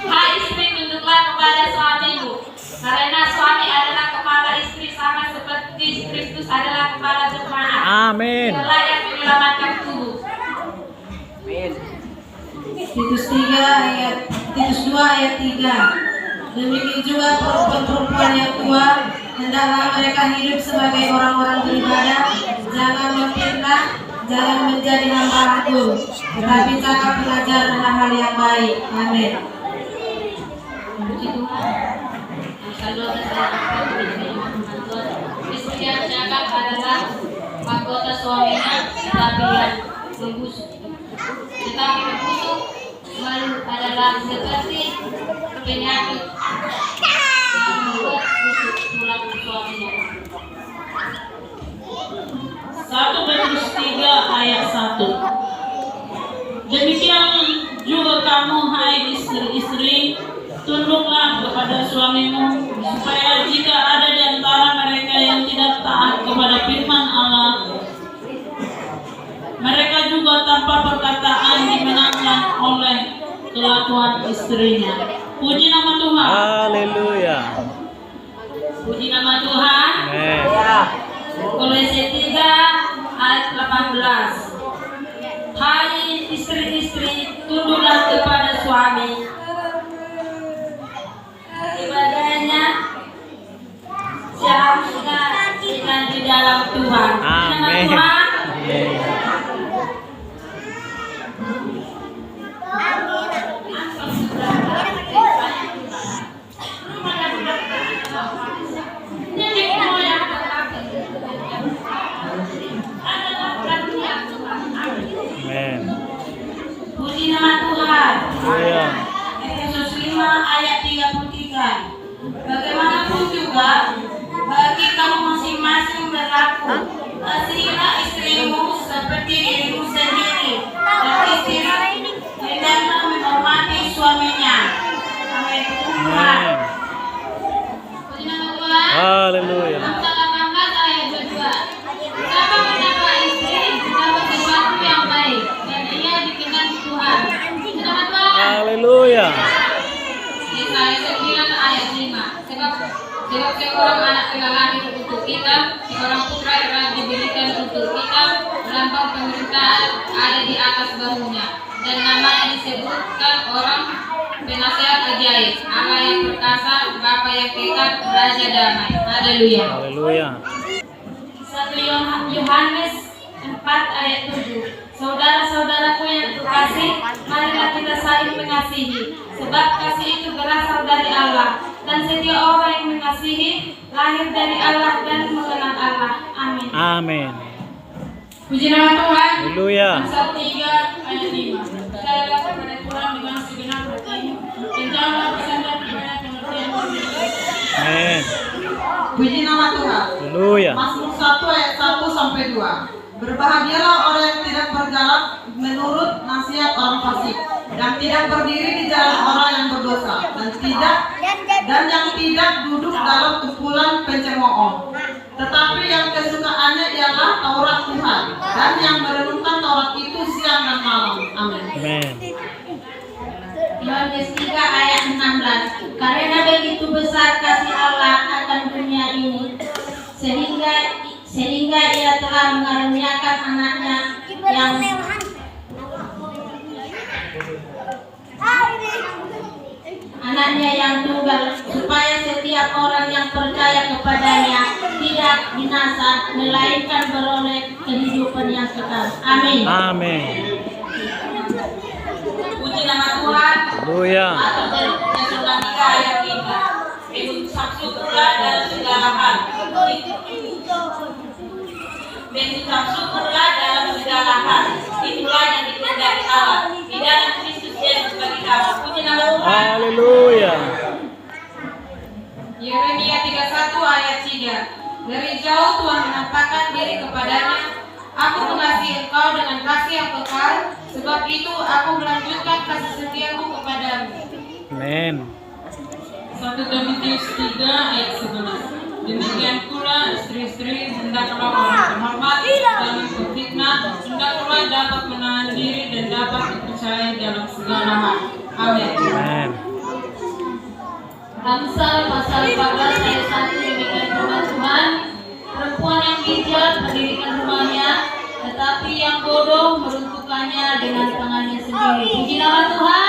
Hai istri, tunduklah kepada suamimu, karena suami adalah kepala istri sama seperti Kristus adalah kepala jemaat. Amin. Dialah yang menyelamatkan tubuh. Titus 2 ayat 3. Demikian juga perempuan-perempuan yang tua, hendaklah mereka hidup sebagai orang-orang beribadah, jangan memfitnah, jangan menjadi hamba agung, tetapi cakap belajar hal-hal yang baik. Amin. Puji Tuhan. Saudara istri yang cakap adalah mahkota suaminya, tetapi yang membusuk adalah seperti penyakit yang membuat busuk tulang suaminya. 1 Petrus 3 ayat 1. Demikian juga kamu hai istri-istri, tunduklah kepada suamimu, supaya jika ada di antara mereka yang tidak taat kepada firman Allah, mereka juga tanpa perkataan dimenangkan oleh kelakuan istrinya. Puji nama Tuhan. Haleluya. Puji nama Tuhan. Amin. Kolose 3 ayat 18. Hai istri-istri, tunduklah kepada suami, ibadahnya seharusnya dengan di dalam Tuhan. Nama Amin. Tuhan. Amin. Amin. Puji nama Tuhan. Haleluya. Efesus 5 ayat 33. Bagaimanapun juga bagi kamu masing-masing berlaku, kasihilah istrimu seperti dirimu sendiri, dan istri hendaklah menghormati suaminya. Amin. Tuhan. Amin. Puji nama Tuhan. Haleluya. Amsal 18 ayat 22. Siapa menyapa istri, mendapat sesuatu yang baik, dan ia dikenan Tuhan. Puji nama Tuhan. Haleluya. Yesaya 9 ayat 5. Sebab seorang anak telah lahir untuk kita, seorang putra telah diberikan untuk kita, lambang pemerintahan ada di atas bahunya, dan namanya disebutkan orang penasehat ajaib, Allah yang perkasa, Bapa yang kekal, Raja damai. Haleluya. Haleluya. 1 Yohanes 4 ayat 7. Saudara-saudaraku yang terkasih, marilah kita saling mengasihi, sebab kasih itu berasal dari Allah, dan setiap orang yang mengasihi lahir dari Allah dan mengenal Allah. Amin. Amin. Puji nama Tuhan. Haleluya. Amsal 3 ayat 5. Percayalah kepada Tuhan dengan segenap hatimu, dan janganlah bersandar kepada pengertian manusia. Amin. Puji nama Tuhan. Haleluya. Mazmur 1 ayat 1 sampai 2. Berbahagialah orang yang tidak berjalan menurut nasihat orang fasik, dan tidak berdiri di jalan orang yang berdosa, dan yang tidak duduk dalam kumpulan pencemooh. Tetapi yang kesukaannya ialah Taurat Tuhan, dan yang merenungkan Taurat itu siang dan malam. Amin. Amin. Yohanes 3 ayat 16. Karena begitu besar kasih Allah akan dunia ini, sehingga ia telah mengaruniakan anaknya yang tunggal, supaya setiap orang yang percaya kepadanya tidak binasa, melainkan beroleh kehidupan yang kekal. Amin. Amin. Puji nama Tuhan. Haleluya. Atau dari Tesalonika ayat 3. Mengucap syukurlah dalam segala hal. Mengucap syukurlah dalam segala hal. Itulah yang dikehendaki Allah di dalam Kristus Yesus bagi kamu. Puji nama Tuhan. Haleluya. Yeremia 31 ayat 3. Dari jauh Tuhan menampakkan diri kepadanya. Aku mengasihi engkau dengan kasih yang kekal, sebab itu aku melanjutkan kasih setiaku kepadamu. Amin. 1 Timotius 3 ayat 11. Demikian pula istri-istri hendaklah orang terhormat, jangan berfitnah, hendaklah dapat menahan diri dan dapat percaya dalam segala hal. Amin. Amin. Amsal pasal 14 ayat 1 demikian firman Tuhan, perempuan yang bijak mendirikan rumahnya, tetapi yang bodoh meruntuhkannya dengan tangannya sendiri. Puji nama Tuhan.